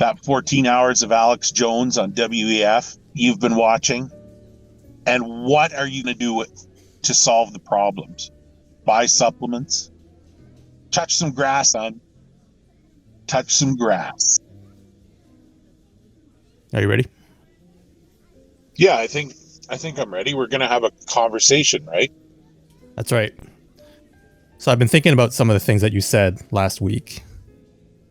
that 14 hours of Alex Jones on WEF you've been watching? And what are you going to do to solve the problems? Buy supplements? Touch some grass, son. Touch some grass. Are you ready? Yeah, I think I'm ready. We're going to have a conversation, right? That's right. So I've been thinking about some of the things that you said last week,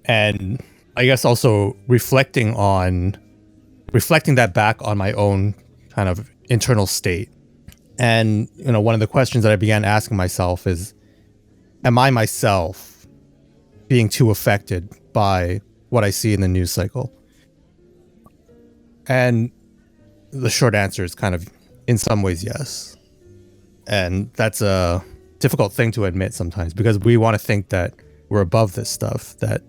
and I guess also reflecting that back on my own kind of internal state. And, one of the questions that I began asking myself is, am I myself being too affected by what I see in the news cycle? And the short answer is kind of, in some ways, yes. And that's a difficult thing to admit sometimes, because we want to think that we're above this stuff, that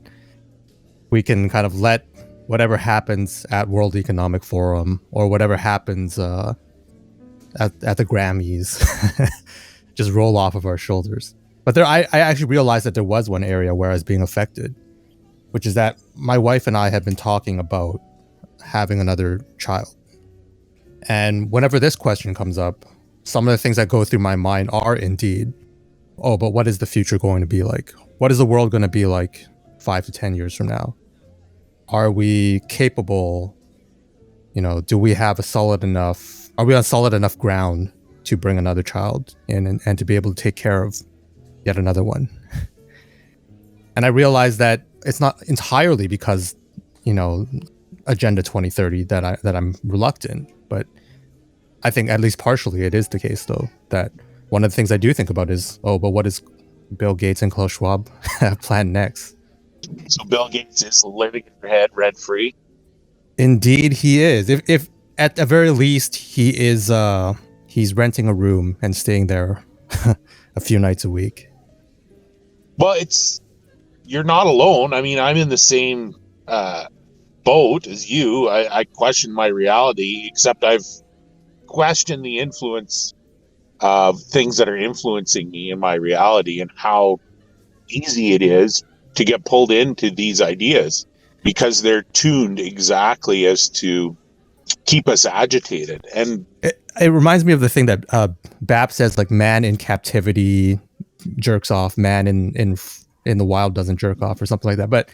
we can kind of let whatever happens at World Economic Forum or whatever happens at the Grammys just roll off of our shoulders. But I actually realized that there was one area where I was being affected, which is that my wife and I had been talking about having another child. And whenever this question comes up, some of the things that go through my mind are indeed, oh, but what is the future going to be like? What is the world going to be like 5 to 10 years from now? Are we capable? Do we have are we on solid enough ground to bring another child in and to be able to take care of yet another one? And I realized that it's not entirely because, Agenda 2030 that I'm reluctant, but I think at least partially it is the case, though, that one of the things I do think about is, oh, but what does Bill Gates and Klaus Schwab have planned next? So Bill Gates is living in your head rent-free? Indeed, he is. If at the very least he is, he's renting a room and staying there a few nights a week. Well, you're not alone. I mean, I'm in the same boat as you. I question my reality, except I've questioned the influence of things that are influencing me in my reality and how easy it is to get pulled into these ideas because they're tuned exactly as to keep us agitated. And it reminds me of the thing that BAP says, like, man in captivity jerks off, man in the wild doesn't jerk off, or something like that. But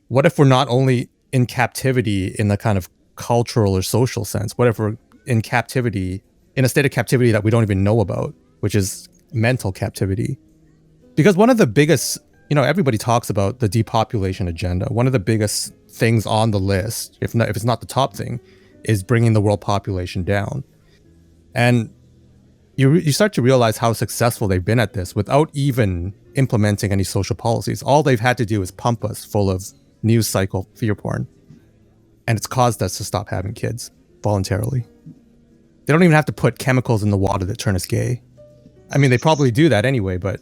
what if we're not only in captivity in the kind of cultural or social sense? What if we're in captivity, in a state of captivity that we don't even know about, which is mental captivity? Because one of the biggest, everybody talks about the depopulation agenda. One of the biggest things on the list, if it's not the top thing, is bringing the world population down. And you start to realize how successful they've been at this without even implementing any social policies. All they've had to do is pump us full of news cycle fear porn. And it's caused us to stop having kids voluntarily. They don't even have to put chemicals in the water that turn us gay. I mean, they probably do that anyway, but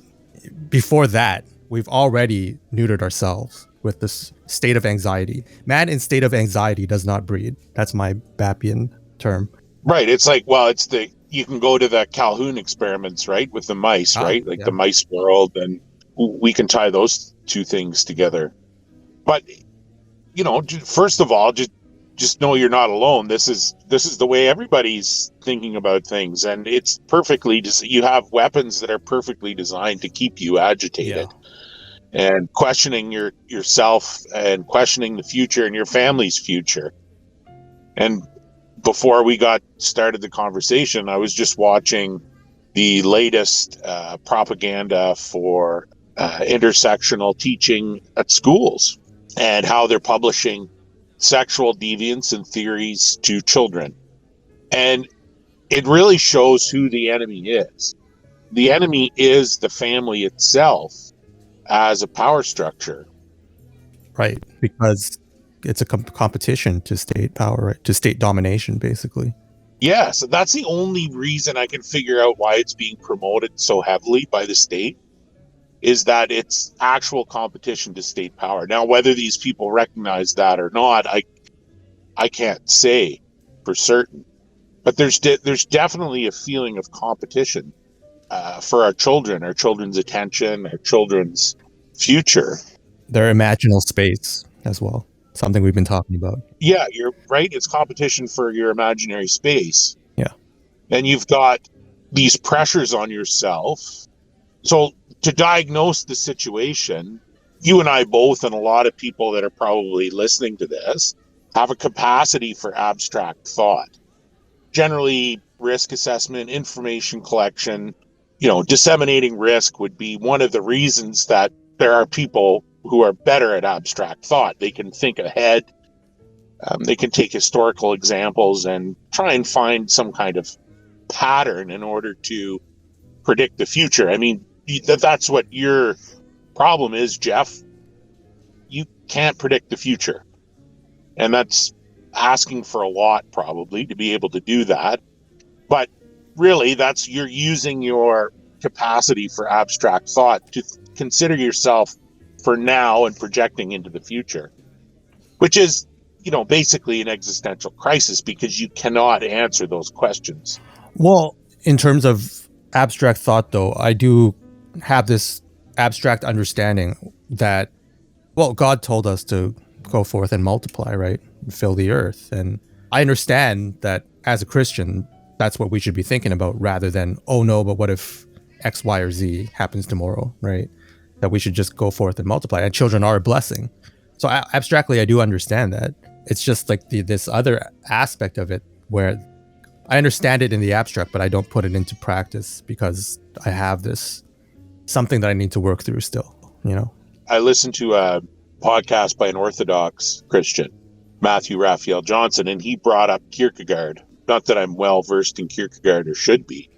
before that, we've already neutered ourselves with this state of anxiety. Man in state of anxiety does not breed. That's my Bappian term. Right. It's like, well, you can go to the Calhoun experiments, right? With the mice, right? Like the mice world, and we can tie those two things together. But, first of all, just know you're not alone. This is the way everybody's thinking about things. And it's you have weapons that are perfectly designed to keep you agitated. And questioning yourself and questioning the future and your family's future. And before we got started the conversation, I was just watching the latest propaganda for intersectional teaching at schools and how they're publishing sexual deviance and theories to children. And it really shows who the enemy is. The enemy is the family itself as a power structure. Right, because it's a competition to state power, right? To state domination, basically. Yeah, so that's the only reason I can figure out why it's being promoted so heavily by the state, is that it's actual competition to state power. Now, whether these people recognize that or not, I can't say for certain. But there's definitely a feeling of competition for our children's attention, our children's future. Their imaginal space as well. something we've been talking about. Yeah, you're right. It's competition for your imaginary space. Yeah. And you've got these pressures on yourself. So to diagnose the situation, you and I both, and a lot of people that are probably listening to this, have a capacity for abstract thought. Generally, risk assessment, information collection, disseminating risk would be one of the reasons that there are people who are better at abstract thought. They can think ahead. They can take historical examples and try and find some kind of pattern in order to predict the future. I mean, that's what your problem is, Jeff. You can't predict the future. And that's asking for a lot, probably, to be able to do that. But really, you're using your capacity for abstract thought to consider yourself for now and projecting into the future, which is, basically an existential crisis because you cannot answer those questions. Well, in terms of abstract thought, though, I do have this abstract understanding that, well, God told us to go forth and multiply, right? Fill the earth. And I understand that as a Christian, that's what we should be thinking about rather than, oh no, but what if X, Y, or Z happens tomorrow, right? That we should just go forth and multiply. And children are a blessing. So abstractly, I do understand that. It's just like this other aspect of it where I understand it in the abstract, but I don't put it into practice because I have this something that I need to work through still, I listened to a podcast by an Orthodox Christian, Matthew Raphael Johnson, and he brought up Kierkegaard. Not that I'm well versed in Kierkegaard or should be,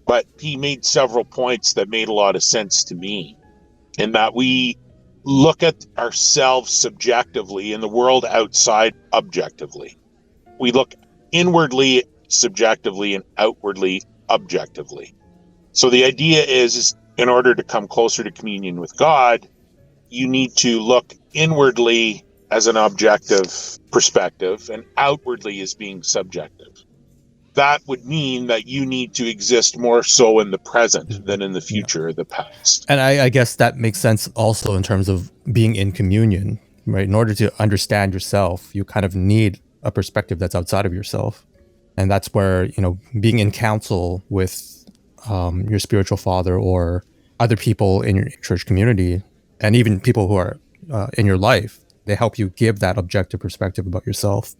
but he made several points that made a lot of sense to me, in that we look at ourselves subjectively and the world outside objectively. We look inwardly subjectively and outwardly objectively. So the idea is in order to come closer to communion with God, you need to look inwardly as an objective perspective and outwardly as being subjective. That would mean that you need to exist more so in the present than in the future or the past. And I guess that makes sense also in terms of being in communion, right? In order to understand yourself, you kind of need a perspective that's outside of yourself. And that's where, being in counsel with your spiritual father or other people in your church community, and even people who are in your life, they help you give that objective perspective about yourself.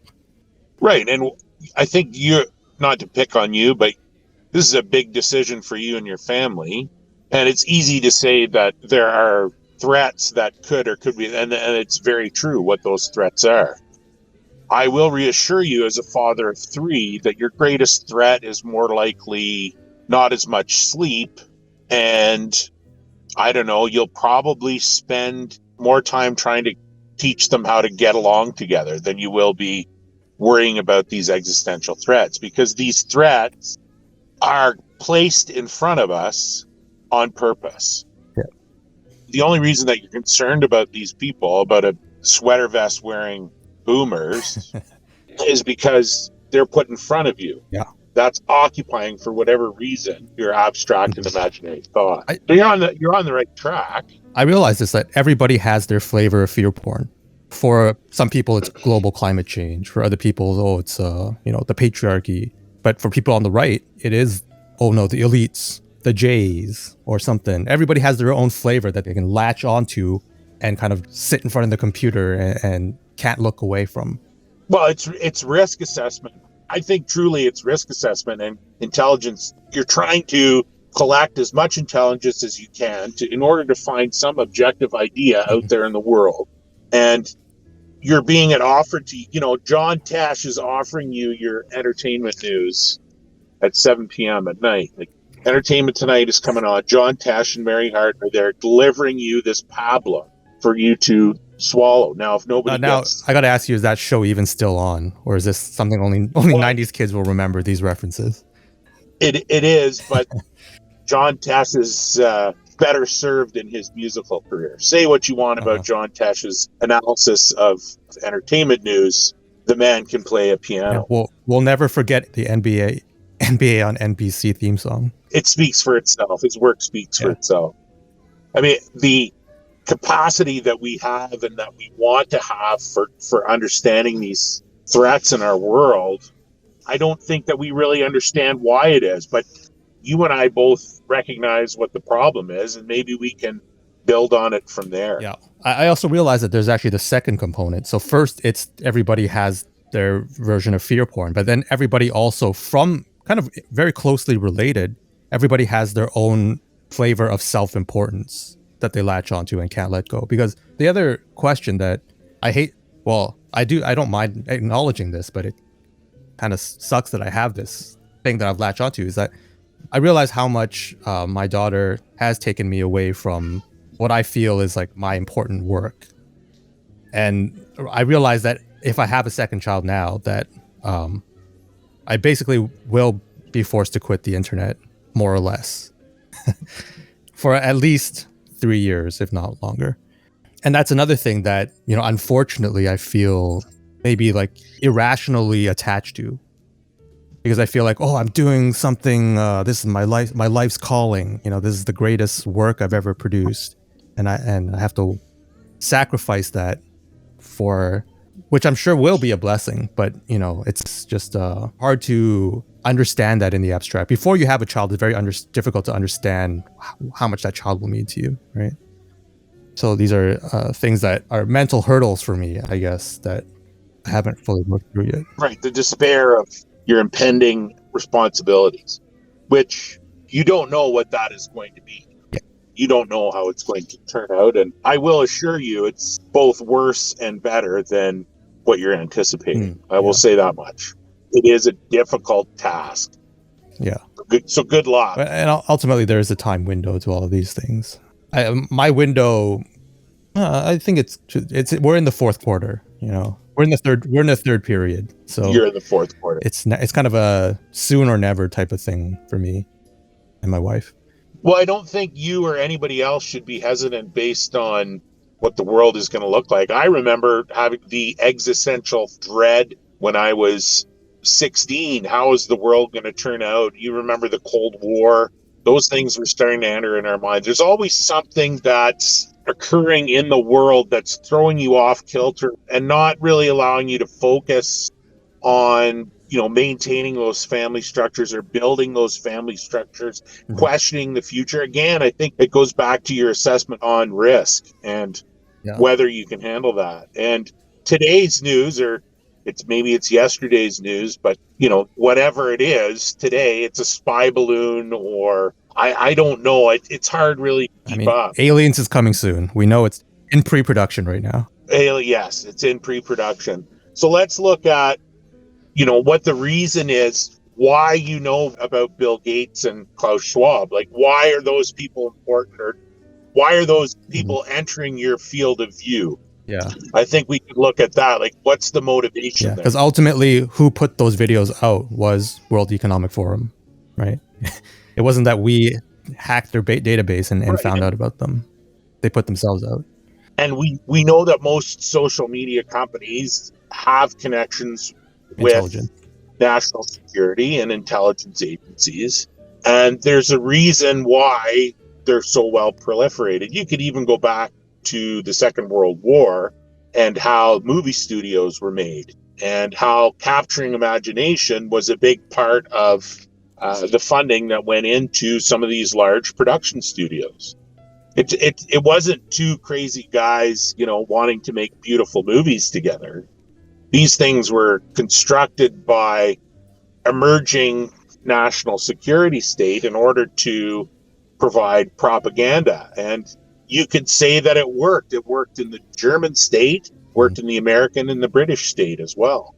Right. And I think not to pick on you, but this is a big decision for you and your family. And it's easy to say that there are threats that could be, and it's very true what those threats are. I will reassure you as a father of 3 that your greatest threat is more likely not as much sleep. And I don't know, you'll probably spend more time trying to teach them how to get along together than you will be worrying about these existential threats, because these threats are placed in front of us on purpose. Yeah. The only reason that you're concerned about these people, about a sweater vest wearing boomers, is because they're put in front of you. Yeah. That's occupying, for whatever reason, your abstract and imaginary thought. So you're on the right track. I realize this, that everybody has their flavor of fear porn. For some people, it's global climate change. For other people, it's the patriarchy. But for people on the right, it is, the elites, the Jays, or something. Everybody has their own flavor that they can latch onto and kind of sit in front of the computer and can't look away from. Well, it's risk assessment. I think truly it's risk assessment and intelligence. You're trying to collect as much intelligence as you can in order to find some objective idea out there in the world. And you're being offered to, John Tesh is offering you your entertainment news at 7 p.m. at night. Like, Entertainment Tonight is coming on. John Tesh and Mary Hart are there delivering you this pablum for you to swallow. Now, if nobody I got to ask you, is that show even still on? Or is this something only 90s kids will remember these references? It is, but John Tesh is better served in his musical career. Say what you want about John Tesh's analysis of entertainment news. The man can play a piano. Yeah, we'll never forget the NBA on NBC theme song. It speaks for itself. His work speaks for itself. I mean, the capacity that we have and that we want to have for understanding these threats in our world, I don't think that we really understand why it is. But you and I both recognize what the problem is, and maybe we can build on it from there. Yeah. I also realize that there's actually the second component. So first, it's everybody has their version of fear porn, but then everybody also, from kind of very closely related, everybody has their own flavor of self-importance that they latch onto and can't let go. Because the other question that I hate, well, I don't mind acknowledging this, but it kind of sucks that I have this thing that I've latched onto, is that I realize how much my daughter has taken me away from what I feel is like my important work. And I realize that if I have a second child now, that I basically will be forced to quit the internet, more or less, for at least 3 years, if not longer. And that's another thing that, unfortunately, I feel maybe like irrationally attached to, because I feel like, oh, I'm doing something. This is my life's calling. This is the greatest work I've ever produced, and I have to sacrifice that for, which I'm sure will be a blessing. But it's just hard to understand that in the abstract. Before you have a child, it's very difficult to understand how much that child will mean to you, right? So these are things that are mental hurdles for me, I guess, that I haven't fully worked through yet. Right, the despair of your impending responsibilities, which you don't know what that is going to be. Yeah. You don't know how it's going to turn out. And I will assure you, it's both worse and better than what you're anticipating. I will say that much. It is a difficult task. Yeah. So good luck. And ultimately, there is a time window to all of these things. My window, I think it's we're in the fourth quarter. We're in the third period. So you're in the fourth quarter. It's kind of a soon or never type of thing for me and my wife. Well, I don't think you or anybody else should be hesitant based on what the world is going to look like. I remember having the existential dread when I was 16. How is the world going to turn out? You remember the Cold War? Those things were starting to enter in our minds. There's always something that's occurring in the world that's throwing you off kilter and not really allowing you to focus on, maintaining those family structures or building those family structures, questioning the future. Again, I think it goes back to your assessment on risk and whether you can handle that. And today's news, or it's yesterday's news, but whatever it is today, it's a spy balloon, or I don't know. It's hard really to keep up. Aliens is coming soon. We know it's in pre-production right now. Yes, it's in pre-production. So let's look at what the reason is, why about Bill Gates and Klaus Schwab. Like, why are those people important, or why are those people entering your field of view? Yeah, I think we could look at that. Like, what's the motivation there? Because ultimately, who put those videos out was World Economic Forum, right? It wasn't that we hacked their database and found out about them. They put themselves out. And we know that most social media companies have connections with national security and intelligence agencies. And there's a reason why they're so well proliferated. You could even go back to the Second World War and how movie studios were made and how capturing imagination was a big part of the funding that went into some of these large production studios. It wasn't two crazy guys, wanting to make beautiful movies together. These things were constructed by emerging national security state in order to provide propaganda. And you could say that it worked. It worked in the German state, worked in the American and the British state as well.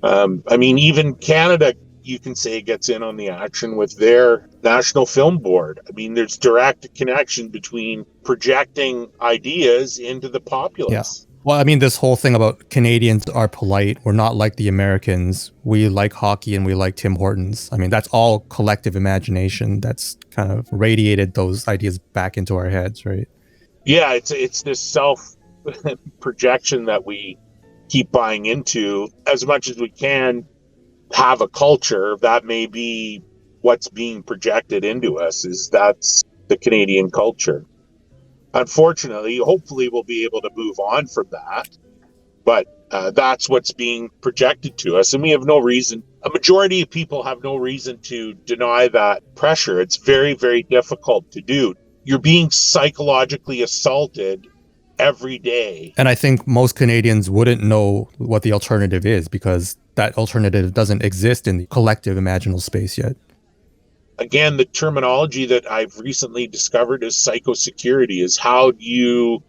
Even Canada, you can say, gets in on the action with their National Film Board. There's direct connection between projecting ideas into the populace. Yeah. Well, this whole thing about Canadians are polite. We're not like the Americans. We like hockey and we like Tim Hortons. That's all collective imagination that's kind of radiated those ideas back into our heads, right? Yeah, it's this self-projection that we keep buying into. As much as we can have a culture, that may be what's being projected into us, that's the Canadian culture. unfortunately, hopefully we'll be able to move on from that. But that's what's being projected to us. And we have no reason, a majority of people have no reason to deny that pressure. It's very, very difficult to do. You're being psychologically assaulted every day. And I think most Canadians wouldn't know what the alternative is because that alternative doesn't exist in the collective imaginal space yet. Again, the terminology that I've recently discovered is psychosecurity, is how do you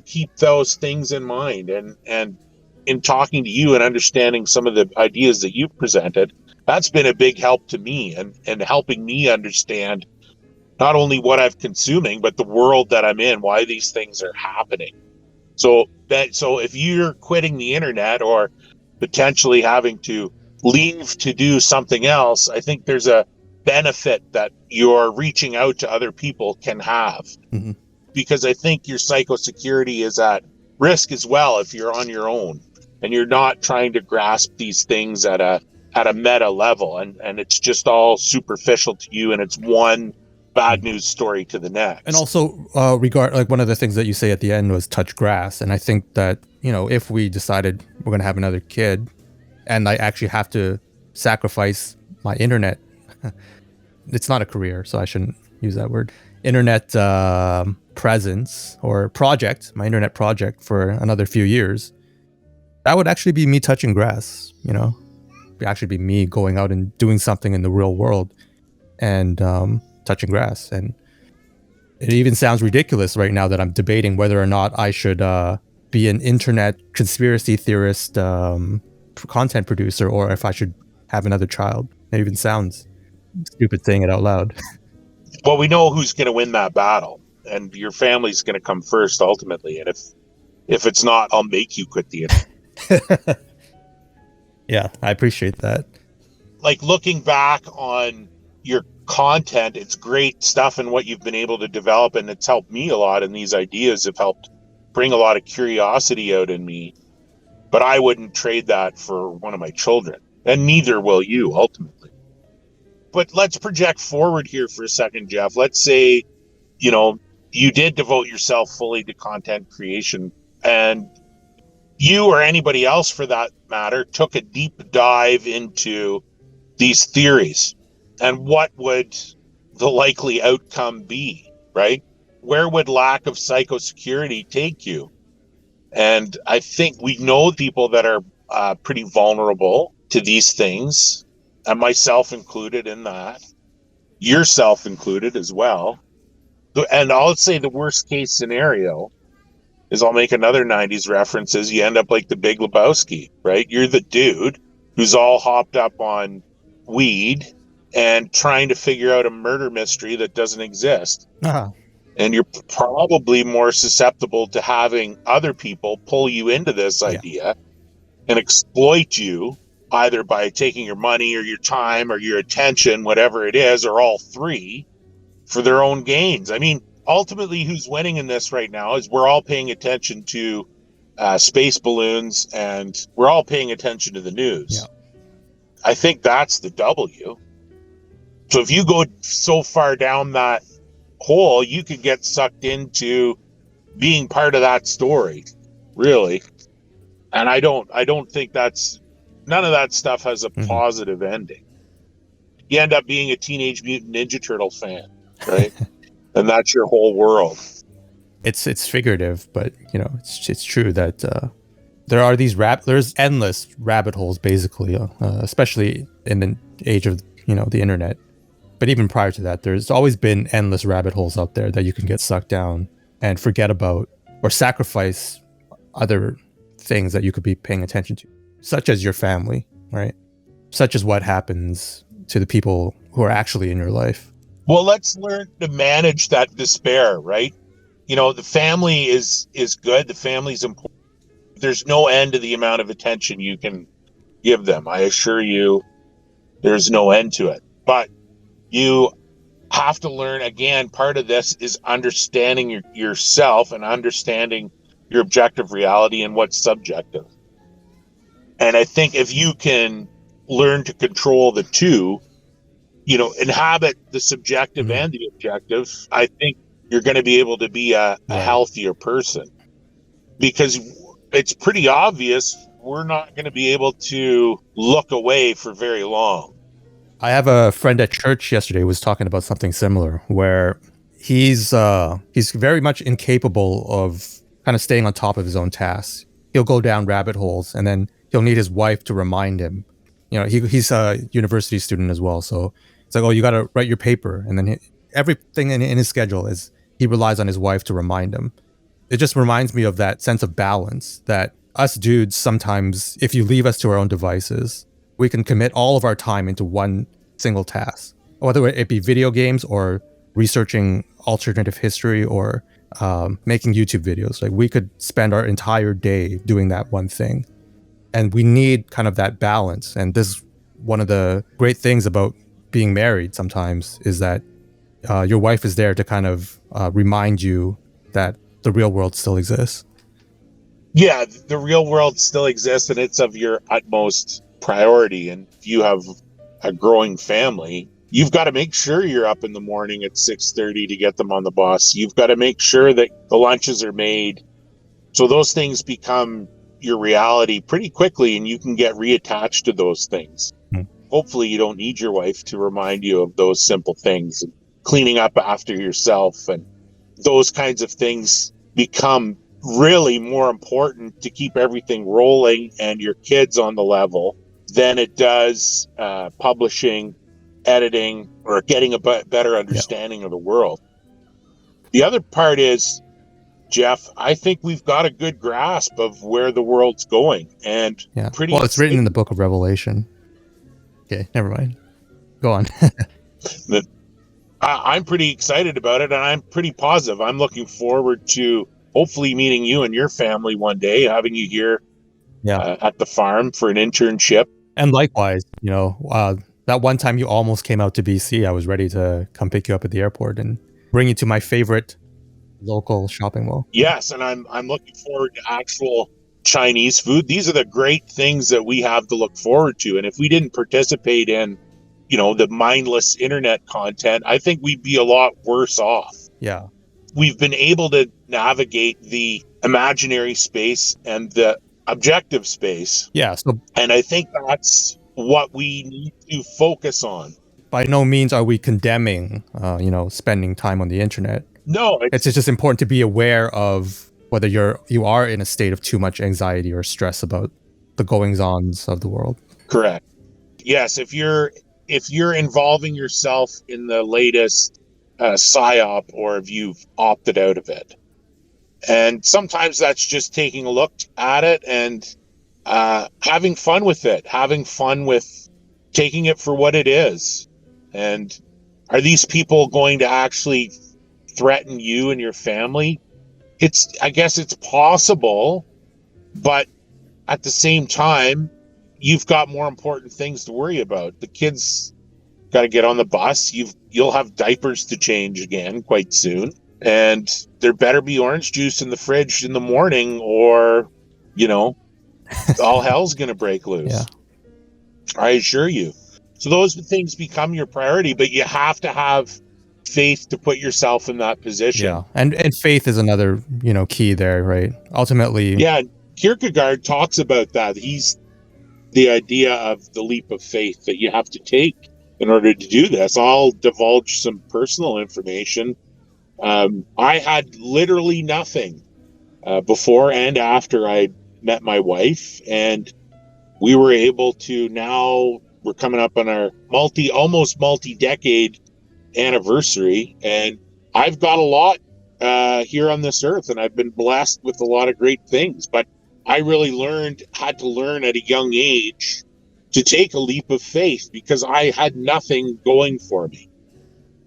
keep those things in mind? And in talking to you and understanding some of the ideas that you've presented, that's been a big help to me and helping me understand not only what I'm consuming, but the world that I'm in, why these things are happening. So if you're quitting the internet or potentially having to leave to do something else, I think there's a benefit that your reaching out to other people can have. Mm-hmm. Because I think your psychosecurity is at risk as well if you're on your own and you're not trying to grasp these things at a meta level, and it's just all superficial to you, and it's one bad news story to the next. And also, one of the things that you say at the end was touch grass. And I think that, if we decided we're going to have another kid and I actually have to sacrifice my internet, it's not a career, so I shouldn't use that word, internet presence or project, my internet project for another few years, that would actually be me touching grass, It'd actually be me going out and doing something in the real world and touching grass. And it even sounds ridiculous right now that I'm debating whether or not I should be an internet conspiracy theorist content producer, or if I should have another child. It even sounds stupid saying it out loud. Well, we know who's going to win that battle, and your family's going to come first ultimately. And if it's not, I'll make you quit the internet. Yeah, I appreciate that. Like, looking back on your content, it's great stuff and what you've been able to develop, and it's helped me a lot, and these ideas have helped bring a lot of curiosity out in me. But I wouldn't trade that for one of my children, and neither will you ultimately. But let's project forward here for a second, Jeff. Let's say, you did devote yourself fully to content creation, and you or anybody else for that matter took a deep dive into these theories. And what would the likely outcome be, right? Where would lack of psychosecurity take you? And I think we know people that are pretty vulnerable to these things, and myself included in that, yourself included as well. And I'll say the worst case scenario is, I'll make another 90s reference, is you end up like the Big Lebowski, right? You're the dude who's all hopped up on weed and trying to figure out a murder mystery that doesn't exist. Uh-huh. And you're probably more susceptible to having other people pull you into this idea and exploit you, either by taking your money or your time or your attention, whatever it is, or all three, for their own gains. I mean, ultimately, who's winning in this right now is we're all paying attention to space balloons, and we're all paying attention to the news. Yeah. I think that's the W. So if you go so far down that hole, you could get sucked into being part of that story, really. And I don't think none of that stuff has a positive ending. You end up being a Teenage Mutant Ninja Turtle fan, right? And that's your whole world. It's figurative, but it's true that there are there's endless rabbit holes, basically, especially in the age of the internet. But even prior to that, there's always been endless rabbit holes out there that you can get sucked down and forget about, or sacrifice other things that you could be paying attention to, such as your family, right? Such as what happens to the people who are actually in your life. Well, let's learn to manage that despair, right? The family is good. The family's important. There's no end to the amount of attention you can give them. I assure you, there's no end to it. But you have to learn, again, part of this is understanding yourself and understanding your objective reality and what's subjective. And I think if you can learn to control the two, inhabit the subjective and the objective, I think you're going to be able to be a healthier person. Because it's pretty obvious we're not going to be able to look away for very long. I have a friend at church yesterday who was talking about something similar, where he's very much incapable of kind of staying on top of his own tasks. He'll go down rabbit holes, and then he'll need his wife to remind him. You know, he's a university student as well, so it's like, oh, you got to write your paper, and then everything in his schedule is he relies on his wife to remind him. It just reminds me of that sense of balance that us dudes sometimes, if you leave us to our own devices, we can commit all of our time into one single task, whether it be video games or researching alternative history or making YouTube videos. Like, we could spend our entire day doing that one thing. And we need kind of that balance. And this is one of the great things about being married sometimes, is that your wife is there to kind of remind you that the real world still exists. Yeah, the real world still exists, and it's of your utmost priority. And if you have a growing family, you've got to make sure you're up in the morning at 6:30 to get them on the bus. You've got to make sure that the lunches are made. So those things become your reality pretty quickly, and you can get reattached to those things. Hopefully you don't need your wife to remind you of those simple things. Cleaning up after yourself and those kinds of things become really more important to keep everything rolling and your kids on the level than it does publishing, editing, or getting a better understanding of the world. The other part is, Jeff, I think we've got a good grasp of where the world's going, and well, it's written in the book of Revelation. Okay, never mind. Go on. I'm pretty excited about it, and I'm pretty positive. I'm looking forward to hopefully meeting you and your family one day, having you here at the farm for an internship. And likewise, you know, that one time you almost came out to BC, I was ready to come pick you up at the airport and bring you to my favorite local shopping mall. Yes, and I'm looking forward to actual Chinese food. These are the great things that we have to look forward to. And if we didn't participate in, you know, the mindless internet content, I think we'd be a lot worse off. Yeah. We've been able to navigate the imaginary space and the objective space. Yeah. And I think that's what we need to focus on. By no means are we condemning, you know, spending time on the internet. No. It's just important to be aware of whether you are in a state of too much anxiety or stress about the goings-ons of the world. Correct. Yes, if you're involving yourself in the latest PSYOP, or if you've opted out of it. And sometimes that's just taking a look at it and having fun with it, having fun with taking it for what it is. And are these people going to actually threaten you and your family? I guess it's possible, but at the same time, you've got more important things to worry about. The kids got to get on the bus. You'll have diapers to change again quite soon. And there better be orange juice in the fridge in the morning, or, you know, all hell's going to break loose. Yeah. I assure you. So those things become your priority, but you have to have faith to put yourself in that position. Yeah. And faith is another, you know, key there, right? Ultimately. Yeah. Kierkegaard talks about that. He's the idea of the leap of faith that you have to take in order to do this. I'll divulge some personal information. I had literally nothing before and after I met my wife, and we were able to, now we're coming up on our almost multi-decade anniversary, and I've got a lot here on this earth, and I've been blessed with a lot of great things, but I really had to learn at a young age to take a leap of faith, because I had nothing going for me.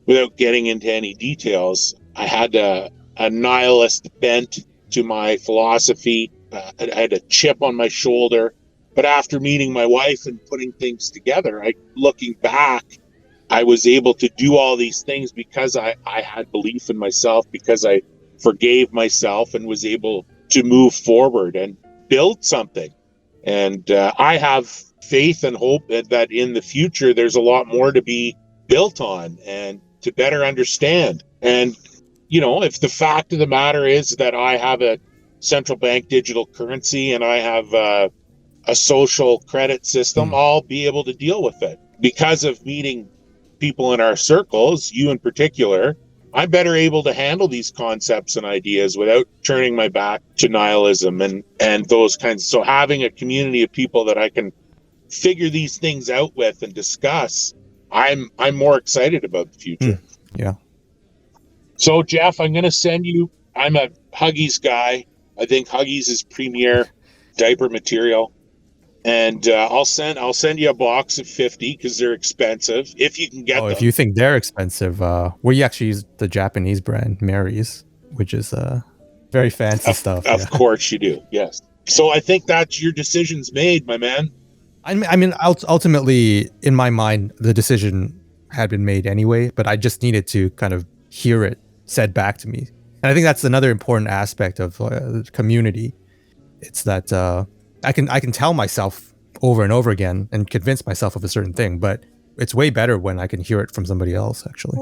Without getting into any details, I had a nihilist bent to my philosophy. I had a chip on my shoulder. But after meeting my wife and putting things together, looking back, I was able to do all these things because I had belief in myself, because I forgave myself and was able to move forward and build something. And I have faith and hope that in the future, there's a lot more to be built on and to better understand. And if the fact of the matter is that I have a central bank digital currency and I have a social credit system, I'll be able to deal with it. Because of meeting people in our circles, you in particular, I'm better able to handle these concepts and ideas without turning my back to nihilism and those kinds. So having a community of people that I can figure these things out with and discuss, I'm more excited about the future. Yeah. So Jeff, I'm going to send you, I'm a Huggies guy. I think Huggies is premier diaper material. And I'll send you a box of 50 because they're expensive if you can get them. If you think they're expensive, we actually use the Japanese brand Mary's, which is very fancy stuff. Of course you do, yes. So I think that's your decision's made, my man. I mean, ultimately, in my mind, the decision had been made anyway, but I just needed to kind of hear it said back to me. And I think that's another important aspect of the community. It's that I can tell myself over and over again and convince myself of a certain thing, but it's way better when I can hear it from somebody else, actually.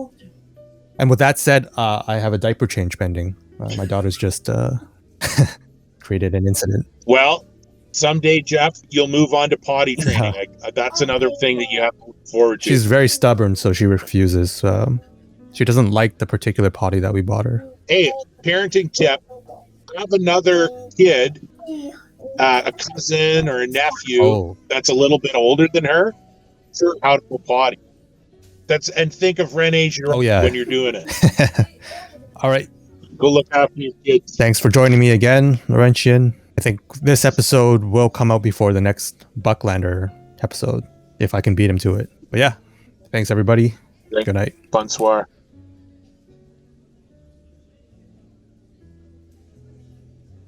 And with that said, I have a diaper change pending. My daughter's just created an incident. Well, someday, Jeff, you'll move on to potty training. That's another thing that you have to look forward to. She's very stubborn, so she refuses. She doesn't like the particular potty that we bought her. Hey, parenting tip: have another kid, a cousin or a nephew that's a little bit older than her, for how to go potty. And think of René Girard when you're doing it. All right. Go look after your kids. Thanks for joining me again, Laurentian. I think this episode will come out before the next Bucklander episode, if I can beat him to it. But yeah, thanks everybody. Good night. Bonsoir.